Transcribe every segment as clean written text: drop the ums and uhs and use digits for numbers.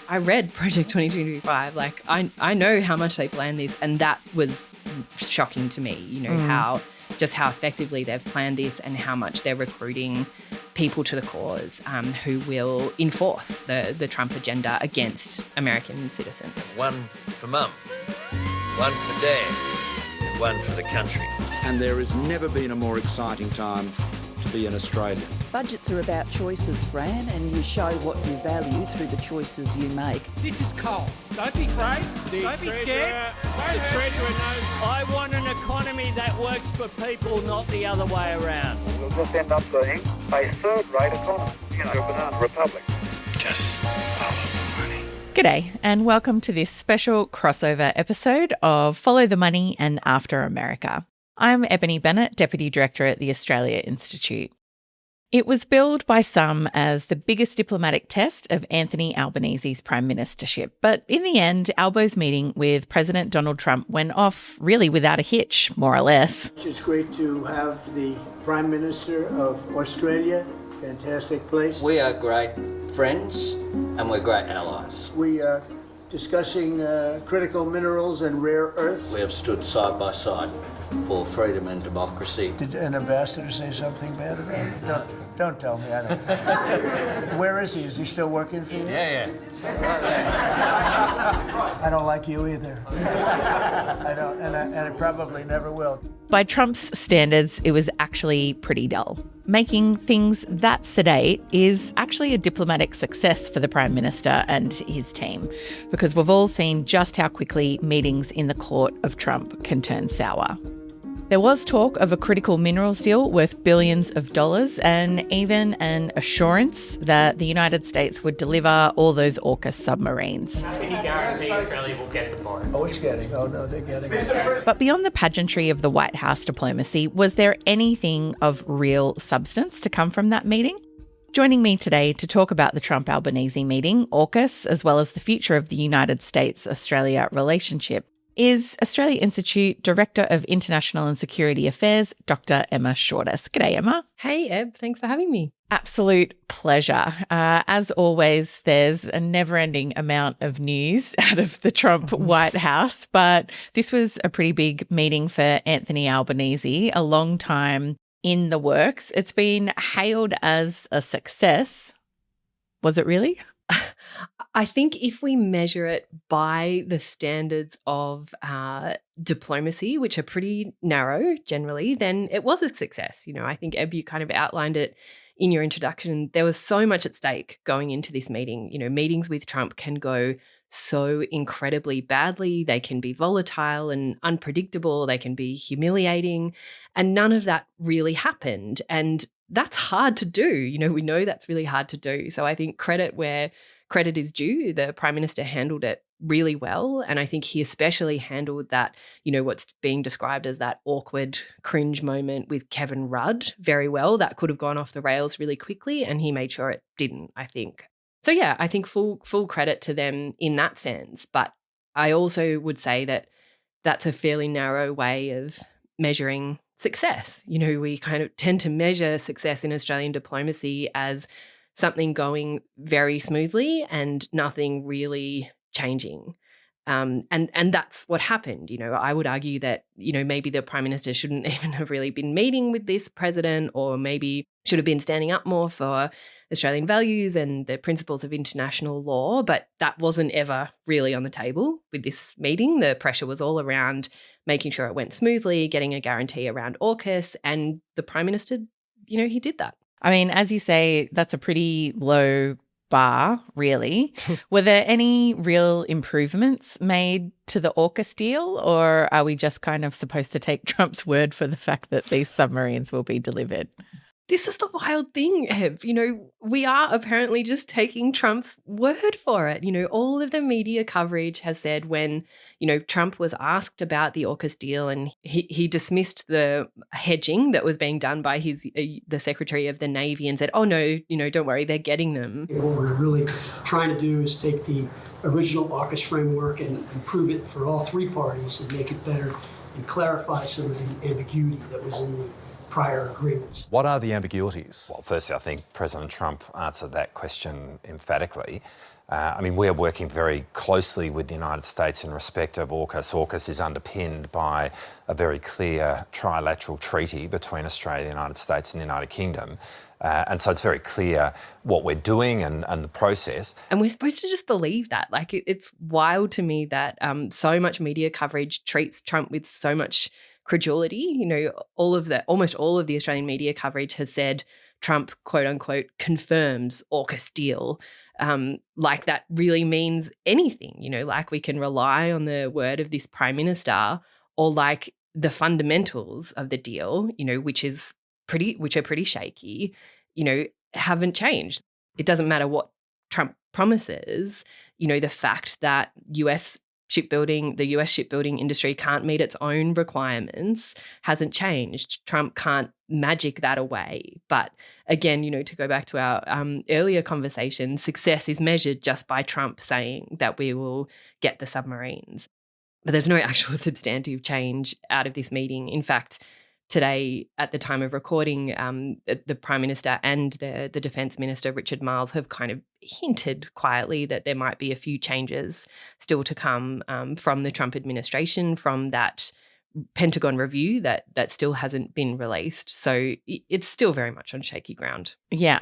I read Project 2225. Like, I know how much they planned this, and that was shocking to me, how effectively they've planned this and how much they're recruiting people to the cause who will enforce the Trump agenda against American citizens. One for Mum, one for Dad, and one for the country. And there has never been a more exciting time to be an Australian. Budgets are about choices, Fran, and you show what you value through the choices you make. This is coal. Don't be afraid. Don't be scared. The Treasurer knows I want an economy that works for people, not the other way around. We'll just end up being a third-rate economy, a banana republic. Just follow the money. G'day, and welcome to this special crossover episode of Follow the Money and After America. I'm Ebony Bennett, Deputy Director at the Australia Institute. It was billed by some as the biggest diplomatic test of Anthony Albanese's prime ministership, but in the end, Albo's meeting with President Donald Trump went off really without a hitch, more or less. It's great to have the Prime Minister of Australia. Fantastic place. We are great friends and we're great allies. We are discussing critical minerals and rare earths. We have stood side by side for freedom and democracy. Did an ambassador say something bad about it? Don't tell me. I don't. Where is he? Is he still working for you? Yeah. I don't like you either. I don't, and I probably never will. By Trump's standards, it was actually pretty dull. Making things that sedate is actually a diplomatic success for the Prime Minister and his team, because we've all seen just how quickly meetings in the court of Trump can turn sour. There was talk of a critical minerals deal worth billions of dollars and even an assurance that the United States would deliver all those AUKUS submarines. Can you guarantee Australia will get the boats? Oh, it's getting. Oh, no, they're getting it. But beyond the pageantry of the White House diplomacy, was there anything of real substance to come from that meeting? Joining me today to talk about the Trump-Albanese meeting, AUKUS, as well as the future of the United States-Australia relationship, is Australia Institute Director of International and Security Affairs, Dr. Emma Shortis. G'day, Emma. Hey, Eb. Thanks for having me. Absolute pleasure. As always, there's a never-ending amount of news out of the Trump White House, but this was a pretty big meeting for Anthony Albanese, a long time in the works. It's been hailed as a success. Was it really? I think if we measure it by the standards of diplomacy, which are pretty narrow generally, then it was a success. I think, Eb, you kind of outlined it in your introduction. There was so much at stake going into this meeting. Meetings with Trump can go so incredibly badly. They can be volatile and unpredictable. They can be humiliating. And none of that really happened. And that's hard to do. We know that's really hard to do. So I think credit where credit is due. The Prime Minister handled it really well. And I think he especially handled that, what's being described as that awkward cringe moment with Kevin Rudd very well. That could have gone off the rails really quickly, and he made sure it didn't, I think. So yeah, I think full credit to them in that sense. But I also would say that that's a fairly narrow way of measuring success. We kind of tend to measure success in Australian diplomacy as something going very smoothly and nothing really changing. And that's what happened. I would argue that, maybe the Prime Minister shouldn't even have really been meeting with this president, or maybe should have been standing up more for Australian values and the principles of international law. But that wasn't ever really on the table with this meeting. The pressure was all around making sure it went smoothly, getting a guarantee around AUKUS, and the Prime Minister, he did that. I mean, as you say, that's a pretty low bar, really. Were there any real improvements made to the AUKUS deal, or are we just kind of supposed to take Trump's word for the fact that these submarines will be delivered? This is the wild thing, Eb. We are apparently just taking Trump's word for it. All of the media coverage has said when, Trump was asked about the AUKUS deal, and he dismissed the hedging that was being done by the Secretary of the Navy and said, oh, no, don't worry, they're getting them. What we're really trying to do is take the original AUKUS framework and improve it for all three parties and make it better and clarify some of the ambiguity that was in the prior agreements. What are the ambiguities? Well, firstly, I think President Trump answered that question emphatically. We are working very closely with the United States in respect of AUKUS. AUKUS is underpinned by a very clear trilateral treaty between Australia, the United States and the United Kingdom. And so it's very clear what we're doing and the process. And we're supposed to just believe that. Like, it's wild to me that so much media coverage treats Trump with so much credulity. Almost all of the Australian media coverage has said Trump, quote unquote, confirms AUKUS deal. Like that really means anything, like we can rely on the word of this Prime Minister, or like the fundamentals of the deal, which are pretty shaky, haven't changed. It doesn't matter what Trump promises, the fact that the US shipbuilding industry can't meet its own requirements hasn't changed. Trump can't magic that away. But again, to go back to our earlier conversation, success is measured just by Trump saying that we will get the submarines. But there's no actual substantive change out of this meeting. In fact, today, at the time of recording, the Prime Minister and the Defence Minister, Richard Marles, have kind of hinted quietly that there might be a few changes still to come from the Trump administration, from that Pentagon review that still hasn't been released. So it's still very much on shaky ground. Yeah,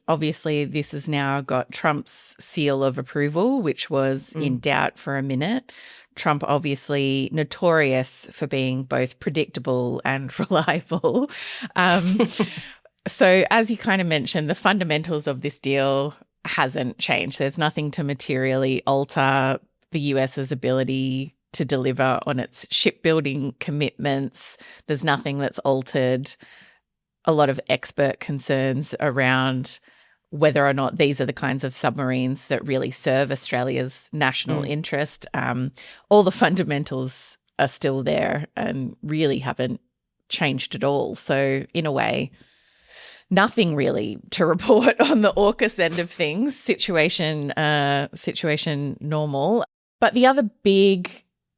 obviously this has now got Trump's seal of approval, which was in doubt for a minute. Trump obviously notorious for being both predictable and reliable. So as you kind of mentioned, the fundamentals of this deal hasn't changed. There's nothing to materially alter the US's ability to deliver on its shipbuilding commitments. There's nothing that's altered a lot of expert concerns around whether or not these are the kinds of submarines that really serve Australia's national interest. All the fundamentals are still there and really haven't changed at all. So in a way, nothing really to report on the AUKUS end of things. Situation normal. But the other big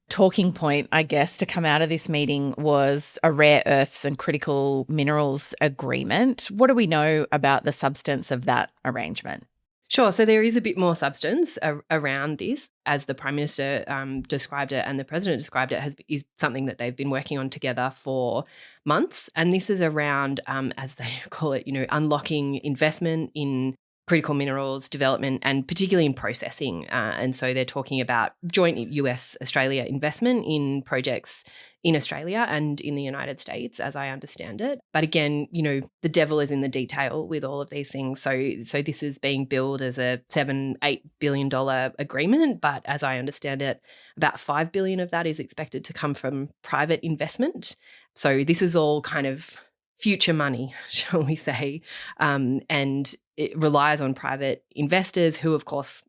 talking point, I guess, to come out of this meeting was a rare earths and critical minerals agreement. What do we know about the substance of that arrangement? Sure. So there is a bit more substance around this, as the Prime Minister described it and the President described it, is something that they've been working on together for months. And this is around, as they call it, unlocking investment in critical minerals development, and particularly in processing. And so they're talking about joint US-Australia investment in projects in Australia and in the United States, as I understand it. But again, the devil is in the detail with all of these things. So this is being billed as a $7-8 billion agreement, but as I understand it, about $5 billion of that is expected to come from private investment. So this is all kind of future money, shall we say, and it relies on private investors who, of course,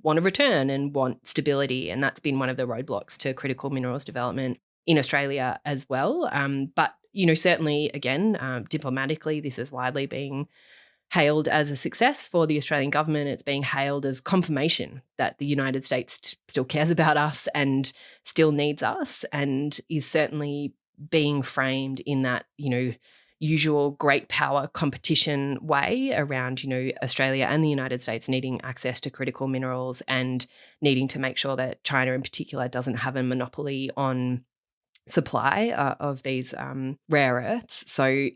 want a return and want stability, and that's been one of the roadblocks to critical minerals development in Australia as well. But certainly, again, diplomatically, this is widely being hailed as a success for the Australian government. It's being hailed as confirmation that the United States still cares about us and still needs us, and is certainly being framed in that, usual great power competition way around, Australia and the United States needing access to critical minerals and needing to make sure that China in particular doesn't have a monopoly on supply of these rare earths. So,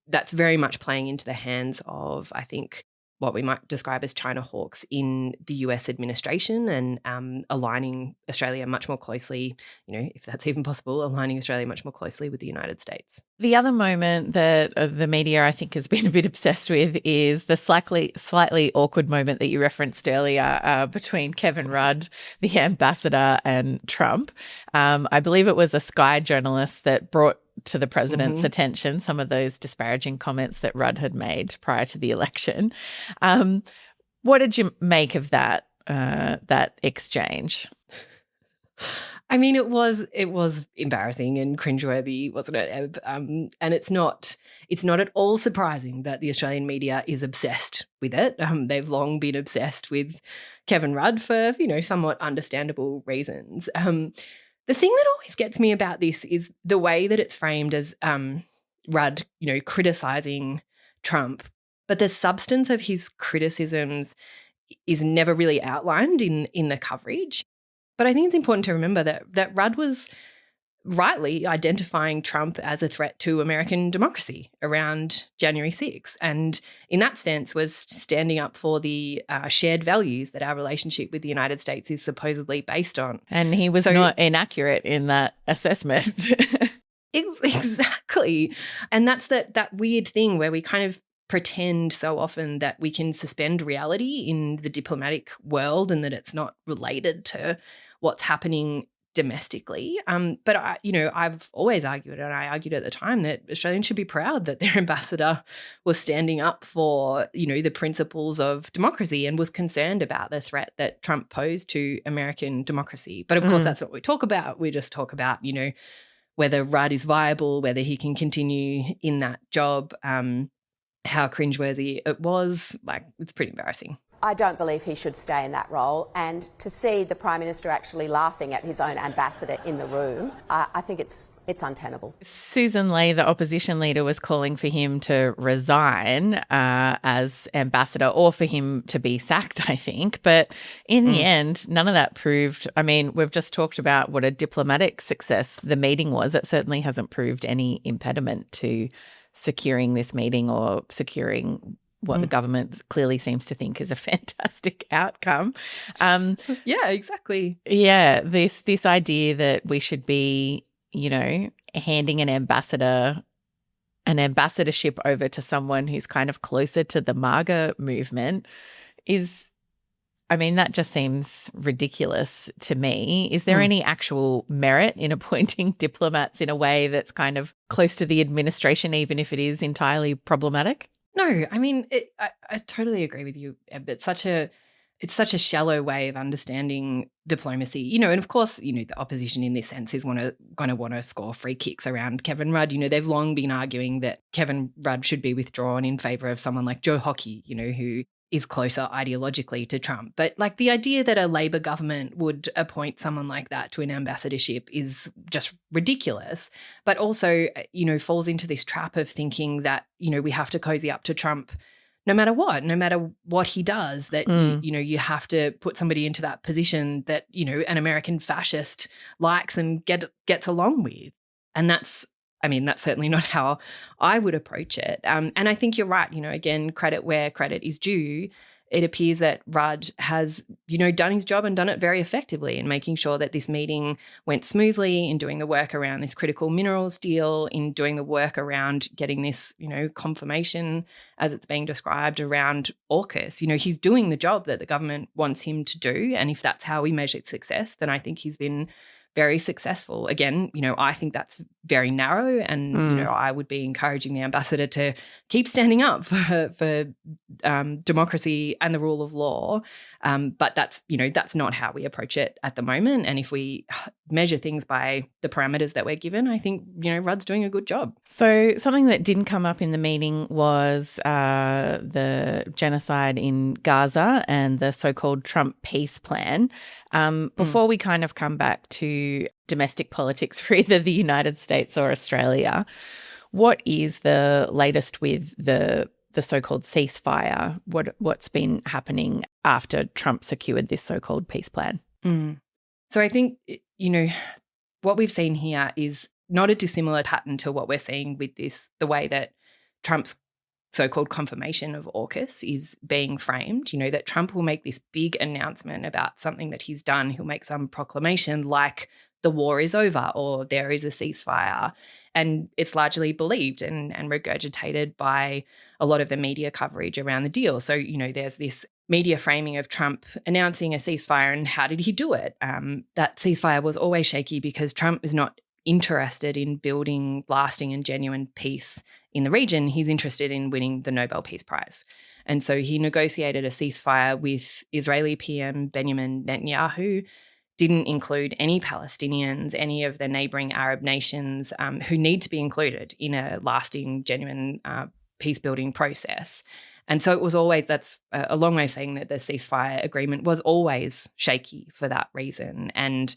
that's very much playing into the hands of, I think, what we might describe as China hawks in the US administration, and aligning Australia much more closely, if that's even possible, aligning Australia much more closely with the United States. The other moment that the media, I think, has been a bit obsessed with is the slightly awkward moment that you referenced earlier between Kevin Rudd, the ambassador, and Trump. I believe it was a Sky journalist that brought to the president's attention some of those disparaging comments that Rudd had made prior to the election. What did you make of that exchange? It was embarrassing and cringeworthy, wasn't it, Eb? And it's not at all surprising that the Australian media is obsessed with it. They've long been obsessed with Kevin Rudd for, somewhat understandable reasons. The thing that always gets me about this is the way that it's framed as Rudd, criticising Trump, but the substance of his criticisms is never really outlined in the coverage. But I think it's important to remember that Rudd was rightly identifying Trump as a threat to American democracy around January 6th. And in that sense was standing up for the shared values that our relationship with the United States is supposedly based on. And he was not inaccurate in that assessment. Exactly. And that's that weird thing where we kind of pretend so often that we can suspend reality in the diplomatic world and that it's not related to what's happening domestically. But I've always argued, and I argued at the time, that Australians should be proud that their ambassador was standing up for, the principles of democracy and was concerned about the threat that Trump posed to American democracy. But of course, that's not what we talk about. We just talk about, whether Rudd is viable, whether he can continue in that job, how cringeworthy it was. It's pretty embarrassing. I don't believe he should stay in that role. And to see the Prime Minister actually laughing at his own ambassador in the room, I think it's untenable. Susan Lee, the opposition leader, was calling for him to resign as ambassador or for him to be sacked, I think. But in the end, none of that proved. I mean, we've just talked about what a diplomatic success the meeting was. It certainly hasn't proved any impediment to securing this meeting or securing what the government clearly seems to think is a fantastic outcome. Yeah, exactly. Yeah, this idea that we should be, handing an ambassadorship over to someone who's kind of closer to the MAGA movement that just seems ridiculous to me. Is there any actual merit in appointing diplomats in a way that's kind of close to the administration, even if it is entirely problematic? No, I totally agree with you, Eb. It's such a shallow way of understanding diplomacy, and of course, the opposition in this sense is going to want to score free kicks around Kevin Rudd. They've long been arguing that Kevin Rudd should be withdrawn in favour of someone like Joe Hockey, who is closer ideologically to Trump. But the idea that a Labor government would appoint someone like that to an ambassadorship is just ridiculous, but also, falls into this trap of thinking that, we have to cozy up to Trump no matter what he does, that, you have to put somebody into that position that, an American fascist likes and gets along with. And that's certainly not how I would approach it. And I think you're right. Again, credit where credit is due. It appears that Rudd has, done his job and done it very effectively in making sure that this meeting went smoothly, in doing the work around this critical minerals deal, in doing the work around getting this, confirmation, as it's being described, around AUKUS. He's doing the job that the government wants him to do. And if that's how we measure success, then I think he's been very successful. Again, I think that's very narrow, and I would be encouraging the ambassador to keep standing up for democracy and the rule of law. But that's not how we approach it at the moment. And if we measure things by the parameters that we're given, I think Rudd's doing a good job. So something that didn't come up in the meeting was the genocide in Gaza and the so-called Trump peace plan. Before we kind of come back to domestic politics for either the United States or Australia, what is the latest with the so-called ceasefire? What's been happening after Trump secured this so-called peace plan? So I think, what we've seen here is not a dissimilar pattern to what we're seeing with the way that Trump's so-called confirmation of AUKUS is being framed, that Trump will make this big announcement about something that he's done. He'll make some proclamation like the war is over or there is a ceasefire, and it's largely believed and regurgitated by a lot of the media coverage around the deal. So, there's this media framing of Trump announcing a ceasefire, and how did he do it? That ceasefire was always shaky because Trump is not interested in building lasting and genuine peace in the region. He's interested in winning the Nobel Peace Prize. And so he negotiated a ceasefire with Israeli PM Benjamin Netanyahu, didn't include any Palestinians, any of the neighbouring Arab nations who need to be included in a lasting, genuine peace-building process. And so it was always, that's a long way of saying that the ceasefire agreement was always shaky for that reason. And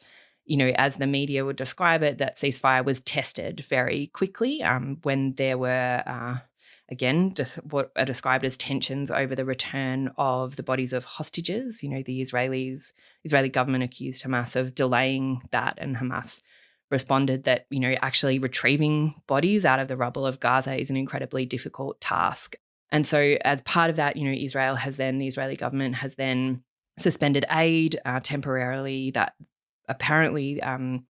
as the media would describe it, that ceasefire was tested very quickly when there were, what are described as tensions over the return of the bodies of hostages. The Israeli government accused Hamas of delaying that, and Hamas responded that, actually retrieving bodies out of the rubble of Gaza is an incredibly difficult task. And so as part of that, the Israeli government has then suspended aid temporarily. That apparently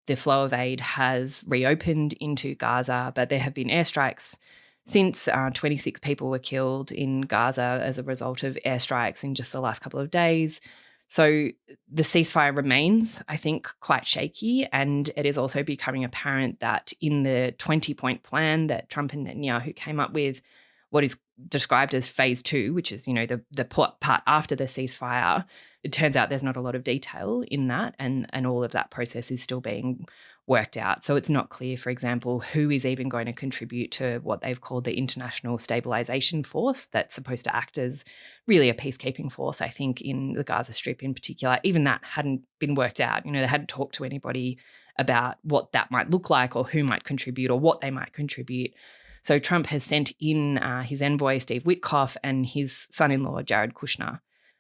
the flow of aid has reopened into Gaza, but there have been airstrikes since. 26 people were killed in Gaza as a result of airstrikes in just the last couple of days. So the ceasefire remains, I think, quite shaky, and it is also becoming apparent that in the 20-point plan that Trump and Netanyahu came up with, what is described as phase 2, which is, the part after the ceasefire, it turns out there's not a lot of detail in that, and all of that process is still being worked out. So it's not clear, for example, who is even going to contribute to what they've called the International Stabilization Force that's supposed to act as really a peacekeeping force, I think, in the Gaza Strip in particular. Even that hadn't been worked out. They hadn't talked to anybody about what that might look like or who might contribute or what they might contribute. So Trump has sent in his envoy, Steve Witkoff, and his son-in-law, Jared Kushner,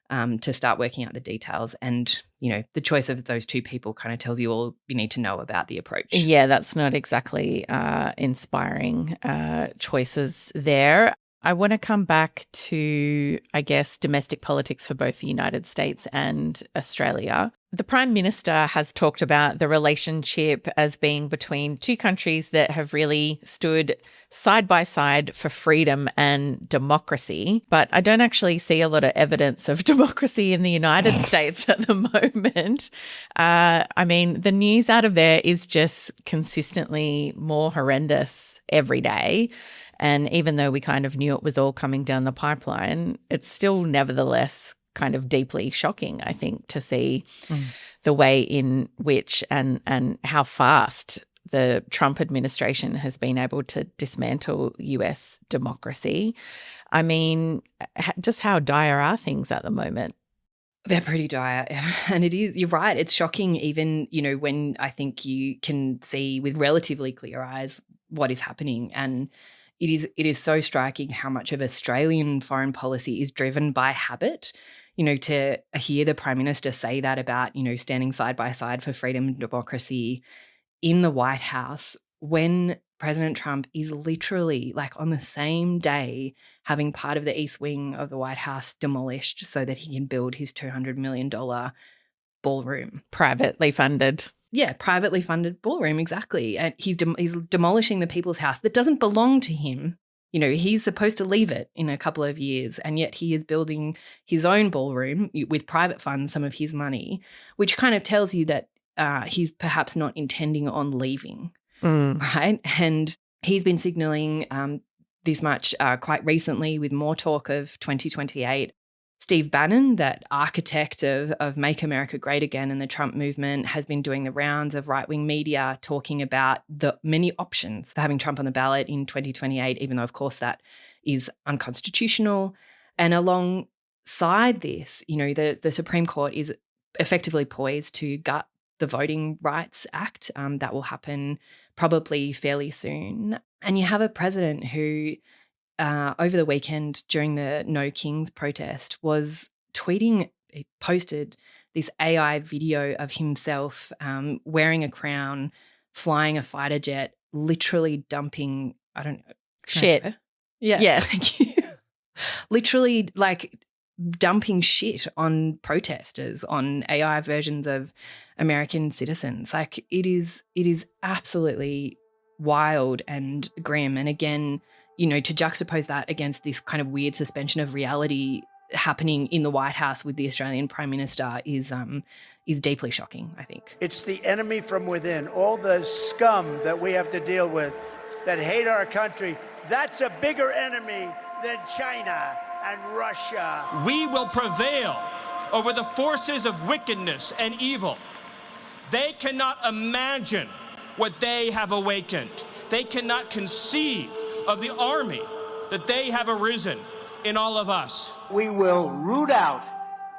to start working out the details. And, the choice of those two people kind of tells you all you need to know about the approach. Yeah, that's not exactly inspiring choices there. I want to come back to, I guess, domestic politics for both the United States and Australia. The Prime Minister has talked about the relationship as being between two countries that have really stood side by side for freedom and democracy. But I don't actually see a lot of evidence of democracy in the United States at the moment. The news out of there is just consistently more horrendous every day. And even though we kind of knew it was all coming down the pipeline, it's still nevertheless kind of deeply shocking, I think, to see the way in which and how fast the Trump administration has been able to dismantle US democracy. Just how dire are things at the moment? They're pretty dire. And it is, you're right, it's shocking even, when I think you can see with relatively clear eyes what is happening. And it is so striking how much of Australian foreign policy is driven by habit. To hear the Prime Minister say that about, standing side by side for freedom and democracy in the White House when President Trump is literally, like, on the same day having part of the East Wing of the White House demolished so that he can build his $200 million ballroom. Privately funded. Yeah, privately funded ballroom, exactly. And he's demolishing the People's House that doesn't belong to him. He's supposed to leave it in a couple of years, and yet he is building his own ballroom with private funds, some of his money, which kind of tells you that he's perhaps not intending on leaving, right? And he's been signalling this much quite recently with more talk of 2028. Steve Bannon, that architect of Make America Great Again and the Trump movement, has been doing the rounds of right-wing media talking about the many options for having Trump on the ballot in 2028, even though, of course, that is unconstitutional. And alongside this, the Supreme Court is effectively poised to gut the Voting Rights Act. That will happen probably fairly soon. And you have a president who over the weekend during the No Kings protest was tweeting, he posted this AI video of himself wearing a crown, flying a fighter jet, literally dumping, shit. Yeah. Yes. Thank you. Literally dumping shit on protesters, on AI versions of American citizens. It is absolutely wild and grim. And again, to juxtapose that against this kind of weird suspension of reality happening in the White House with the Australian Prime Minister is deeply shocking, I think. It's the enemy from within, all the scum that we have to deal with that hate our country. That's a bigger enemy than China and Russia. We will prevail over the forces of wickedness and evil. They cannot imagine what they have awakened. They cannot conceive of the army that they have arisen in all of us. We will root out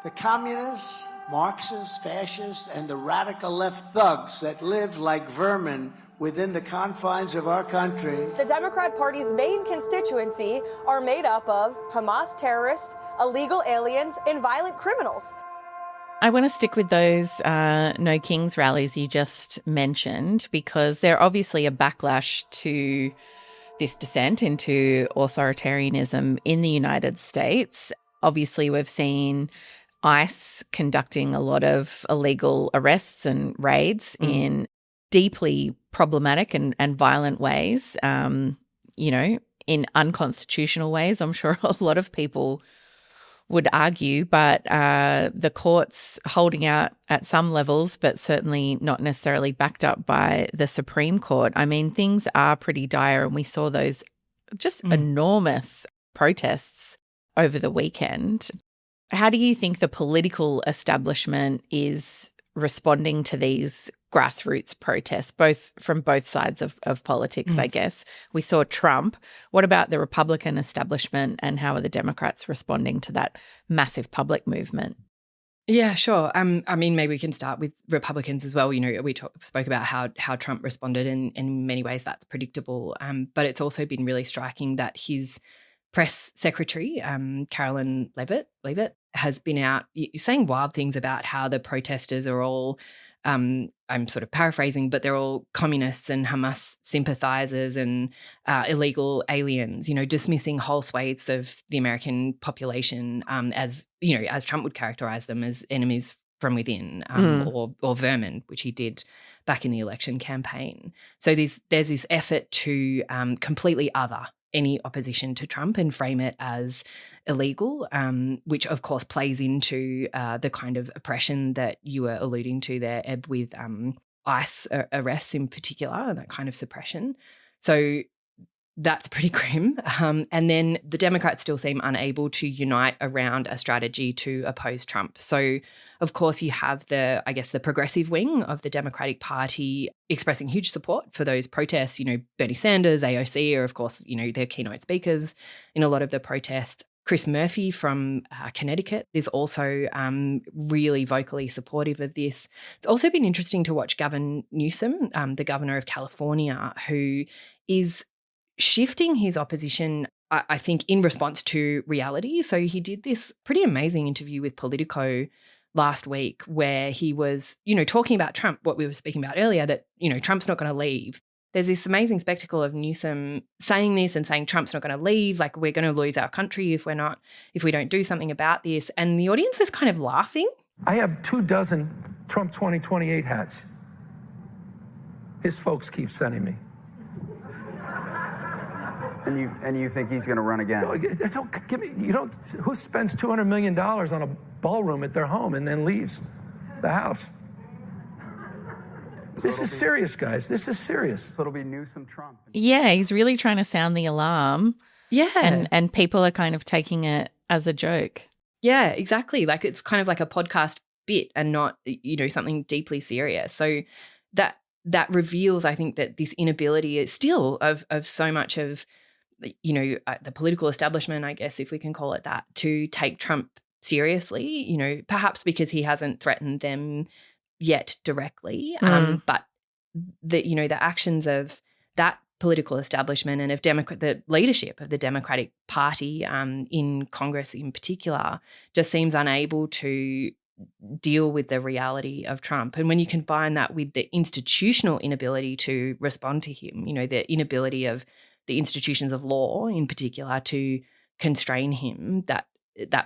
the communists, Marxists, fascists, and the radical left thugs that live like vermin within the confines of our country. The Democrat Party's main constituency are made up of Hamas terrorists, illegal aliens, and violent criminals. I want to stick with those No Kings rallies you just mentioned, because they're obviously a backlash to this descent into authoritarianism in the United States. Obviously, we've seen ICE conducting a lot of illegal arrests and raids in deeply problematic and violent ways, in unconstitutional ways, I'm sure a lot of people would argue, but the courts holding out at some levels, but certainly not necessarily backed up by the Supreme Court. I mean, things are pretty dire, and we saw those just enormous protests over the weekend. How do you think the political establishment is responding to these grassroots protests, from both sides of politics, I guess? We saw Trump. What about the Republican establishment, and how are the Democrats responding to that massive public movement? Yeah, sure. I mean, maybe we can start with Republicans as well. You know, we spoke about how Trump responded, and in many ways that's predictable. But it's also been really striking that his press secretary, Carolyn Leavitt, has been out saying wild things about how the protesters are all, I'm sort of paraphrasing, but they're all communists and Hamas sympathizers and illegal aliens, dismissing whole swathes of the American population as Trump would characterize them, as enemies from within or vermin, which he did back in the election campaign. So there's this effort to completely other any opposition to Trump and frame it as illegal, which of course plays into the kind of oppression that you were alluding to there, Eb, with ICE arrests in particular, and that kind of suppression. So that's pretty grim. And then the Democrats still seem unable to unite around a strategy to oppose Trump. So, of course, you have the progressive wing of the Democratic Party expressing huge support for those protests. Bernie Sanders, AOC are, of course, their keynote speakers in a lot of the protests. Chris Murphy from Connecticut is also really vocally supportive of this. It's also been interesting to watch Gavin Newsom, the governor of California, who is shifting his opposition, I think, in response to reality. So he did this pretty amazing interview with Politico last week where he was, talking about Trump, what we were speaking about earlier, that, Trump's not going to leave. There's this amazing spectacle of Newsom saying this and saying Trump's not going to leave, like we're going to lose our country if we don't do something about this. And the audience is kind of laughing. I have 24 Trump 2028 hats. His folks keep sending me. And you think he's going to run again? No, don't give me. Who spends $200 million on a ballroom at their home and then leaves the house? This is serious, guys. This is serious. So it'll be Newsom Trump. Yeah, he's really trying to sound the alarm. Yeah. And people are kind of taking it as a joke. Yeah, exactly. Like it's kind of like a podcast bit and not, something deeply serious. So that reveals, I think, that this inability is still of so much of, the political establishment, I guess, if we can call it that, to take Trump seriously, perhaps because he hasn't threatened them yet directly. But the actions of that political establishment and of the leadership of the Democratic Party in Congress in particular just seems unable to deal with the reality of Trump. And when you combine that with the institutional inability to respond to him, the inability of the institutions of law in particular to constrain him, that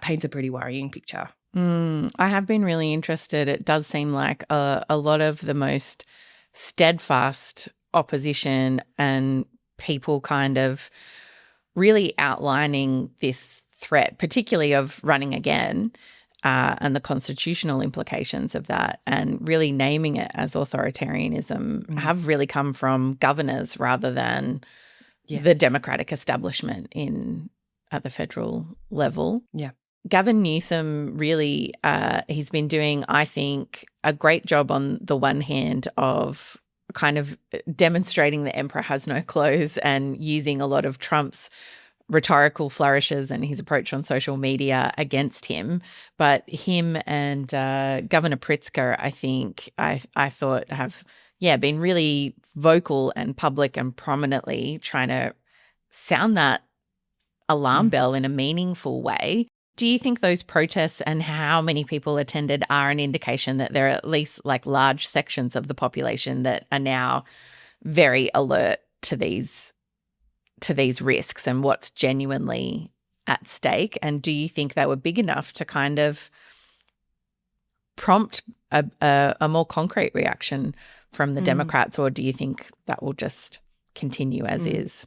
paints a pretty worrying picture. I have been really interested. It does seem like a lot of the most steadfast opposition and people kind of really outlining this threat, particularly of running again, and the constitutional implications of that, and really naming it as authoritarianism, have really come from governors rather than the Democratic establishment at the federal level. Yeah. Gavin Newsom really, he's been doing, I think, a great job on the one hand of kind of demonstrating the emperor has no clothes and using a lot of Trump's rhetorical flourishes and his approach on social media against him. But him and Governor Pritzker, I think, I thought have, been really vocal and public and prominently trying to sound that alarm bell in a meaningful way. Do you think those protests and how many people attended are an indication that there are at least like large sections of the population that are now very alert to these risks and what's genuinely at stake? And do you think they were big enough to kind of prompt a more concrete reaction from the Democrats, or do you think that will just continue as is?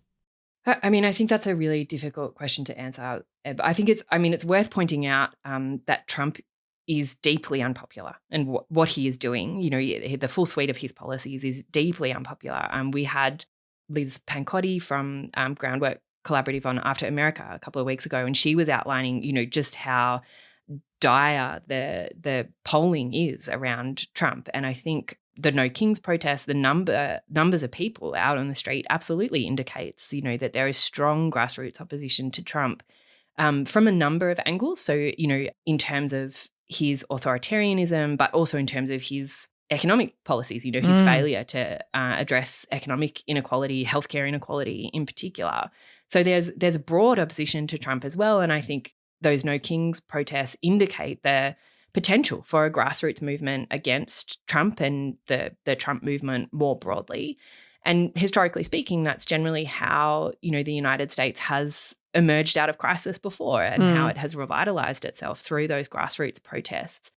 I mean, I think that's a really difficult question to answer. I think it's worth pointing out that Trump is deeply unpopular, and what he is doing, the full suite of his policies is deeply unpopular. We had Liz Pancotti from Groundwork Collaborative on After America a couple of weeks ago, and she was outlining, just how dire the polling is around Trump. And I think the No Kings protest, the numbers of people out on the street absolutely indicates, that there is strong grassroots opposition to Trump from a number of angles. So, in terms of his authoritarianism, but also in terms of his economic policies, his failure to address economic inequality, healthcare inequality in particular. So there's a broad opposition to Trump as well. And I think those No Kings protests indicate the potential for a grassroots movement against Trump and the Trump movement more broadly. And historically speaking, that's generally how, the United States has emerged out of crisis before, and how it has revitalized itself through those grassroots protests.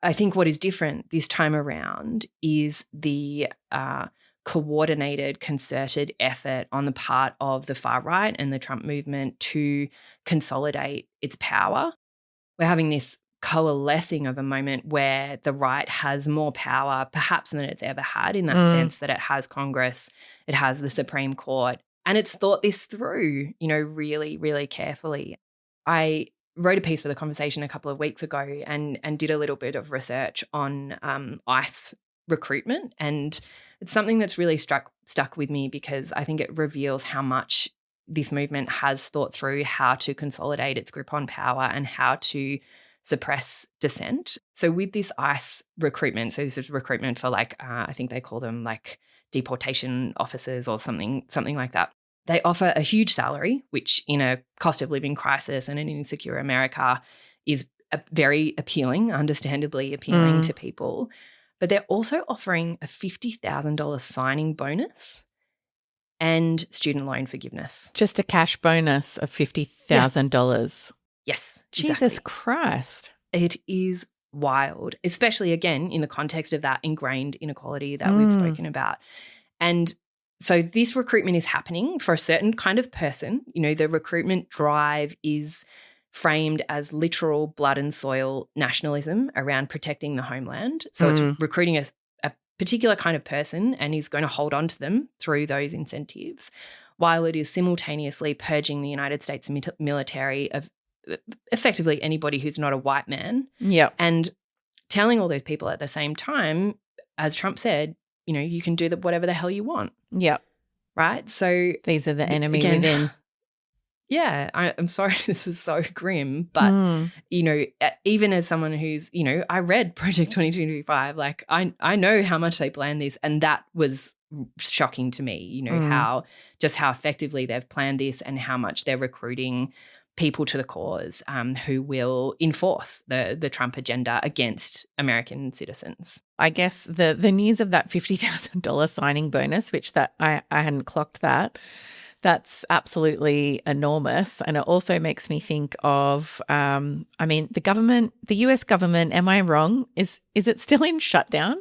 I think what is different this time around is the coordinated, concerted effort on the part of the far right and the Trump movement to consolidate its power. We're having this coalescing of a moment where the right has more power perhaps than it's ever had, in that sense that it has Congress, it has the Supreme Court, and it's thought this through, really, really carefully. I wrote a piece for The Conversation a couple of weeks ago and did a little bit of research on ICE recruitment, and it's something that's really stuck with me because I think it reveals how much this movement has thought through how to consolidate its grip on power and how to suppress dissent. So with this ICE recruitment, so this is recruitment for I think they call them deportation officers or something like that. They offer a huge salary, which in a cost of living crisis and an insecure America is very appealing, understandably appealing to people. But they're also offering a $50,000 signing bonus and student loan forgiveness. Just a cash bonus of $50,000. Yes, Jesus exactly. Christ. It is wild, especially, again, in the context of that ingrained inequality that we've spoken about. And so this recruitment is happening for a certain kind of person. The recruitment drive is framed as literal blood and soil nationalism around protecting the homeland. So it's recruiting a particular kind of person and is going to hold on to them through those incentives, while it is simultaneously purging the United States military of effectively anybody who's not a white man. Yep. And telling all those people at the same time, as Trump said, you can do whatever the hell you want. Yep. Right? So these are the enemy within. Yeah, I'm sorry this is so grim, but, even as someone who's, I read Project 2225, I know how much they planned this, and that was shocking to me, how effectively they've planned this and how much they're recruiting people to the cause who will enforce the Trump agenda against American citizens. I guess the news of that $50,000 signing bonus, which that I hadn't clocked that's absolutely enormous. And it also makes me think of, the US government, am I wrong? Is it still in shutdown?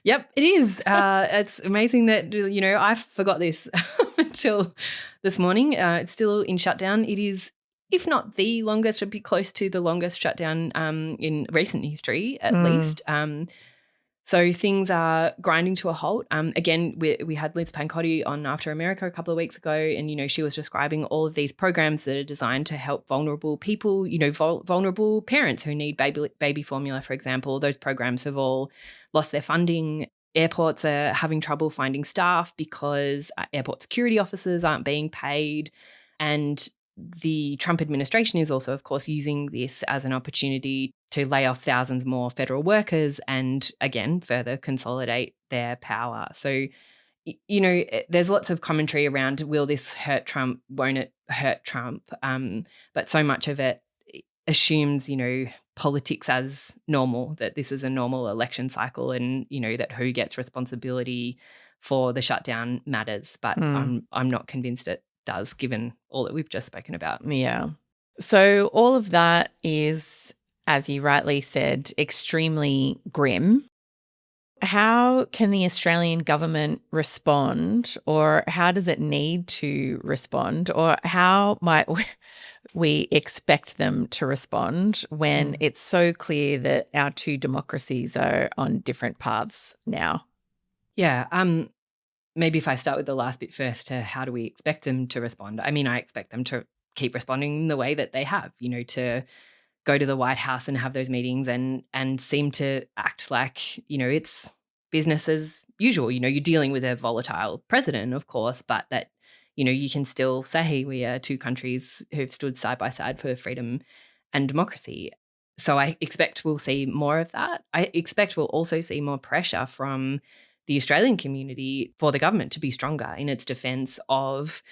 Yep, it is. It's amazing that, I forgot this until this morning. It's still in shutdown. It is, if not the longest, it'd be close to the longest shutdown in recent history, at least. So things are grinding to a halt. Again, we had Liz Pancotti on After America a couple of weeks ago, and, she was describing all of these programs that are designed to help vulnerable people, vulnerable parents who need baby formula, for example. Those programs have all lost their funding. airports are having trouble finding staff because airport security officers aren't being paid. And the Trump administration is also, of course, using this as an opportunity to lay off thousands more federal workers and, again, further consolidate their power. So, you know, there's lots of commentary around, will this hurt Trump? Won't it hurt Trump? But so much of it assumes, you know, politics as normal, that this is a normal election cycle and, you know, that who gets responsibility for the shutdown matters. But I'm not convinced it does, given all that we've just spoken about. Yeah. So all of that is, as you rightly said, extremely grim. How can the Australian government respond, or how does it need to respond, or how might we expect them to respond when it's so clear that our two democracies are on different paths now? Yeah. Maybe if I start with the last bit first, to how do we expect them to respond? I mean, I expect them to keep responding the way that they have, you know, to go to the White House and have those meetings and seem to act like, you know, it's business as usual. You know, you're dealing with a volatile president, of course, but that, you know, you can still say we are two countries who've stood side by side for freedom and democracy. So I expect we'll see more of that. I expect we'll also see more pressure from the Australian community for the government to be stronger in its defence of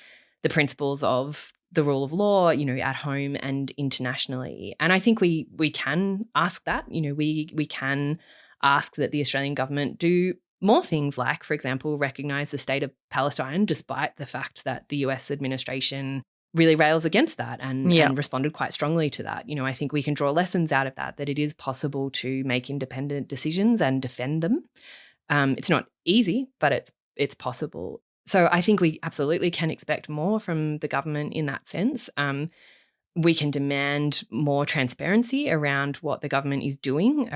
the principles of the rule of law, you know, at home and internationally. And I think we can ask that. You know, we can ask that the Australian government do more things like, for example, recognise the state of Palestine, despite the fact that the US administration really rails against that and responded quite strongly to that. You know, I think we can draw lessons out of that it is possible to make independent decisions and defend them. It's not easy, but it's possible. So I think we absolutely can expect more from the government in that sense. We can demand more transparency around what the government is doing,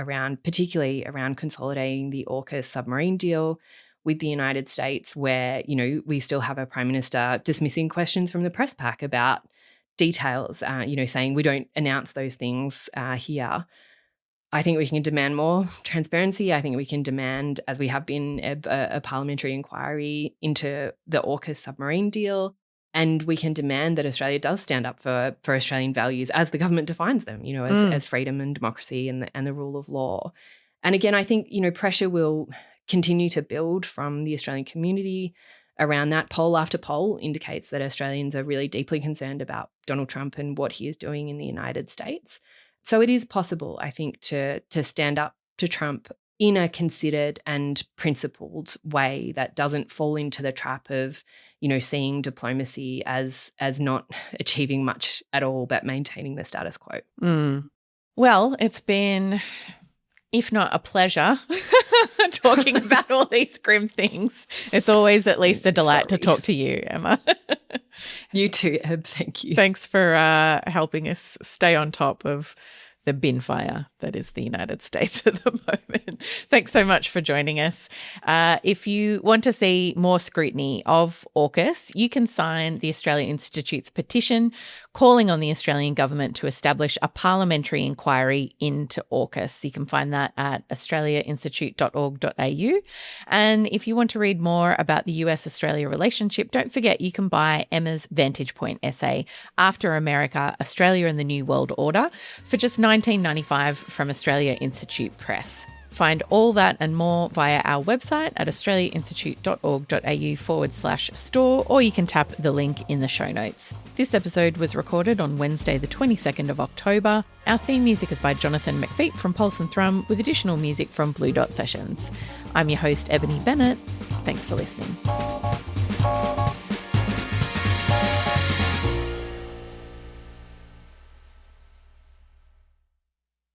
particularly around consolidating the AUKUS submarine deal with the United States, where, you know, we still have a Prime Minister dismissing questions from the press pack about details, you know, saying we don't announce those things here. I think we can demand more transparency. I think we can demand, as we have been, a parliamentary inquiry into the AUKUS submarine deal. And we can demand that Australia does stand up for Australian values as the government defines them, you know, as freedom and democracy and the rule of law. And again, I think, you know, pressure will continue to build from the Australian community around that. Poll after poll indicates that Australians are really deeply concerned about Donald Trump and what he is doing in the United States. So it is possible, I think, to stand up to Trump in a considered and principled way that doesn't fall into the trap of, you know, seeing diplomacy as not achieving much at all, but maintaining the status quo. Well, it's been, if not a pleasure, talking about all these grim things. It's always at least a delight to talk to you, Emma. You too, Eb. Thank you. Thanks for helping us stay on top of the bin fire that is the United States at the moment. Thanks so much for joining us. If you want to see more scrutiny of AUKUS, you can sign the Australia Institute's petition calling on the Australian government to establish a parliamentary inquiry into AUKUS. You can find that at australiainstitute.org.au. And if you want to read more about the US-Australia relationship, don't forget you can buy Emma's Vantage Point essay, After America, Australia and the New World Order, for just $19.95 from Australia Institute Press. Find all that and more via our website at australiainstitute.org.au/store, or you can tap the link in the show notes. This episode was recorded on Wednesday, the 22nd of October. Our theme music is by Jonathan McFeet from Pulse and Thrum, with additional music from Blue Dot Sessions. I'm your host, Ebony Bennett. Thanks for listening.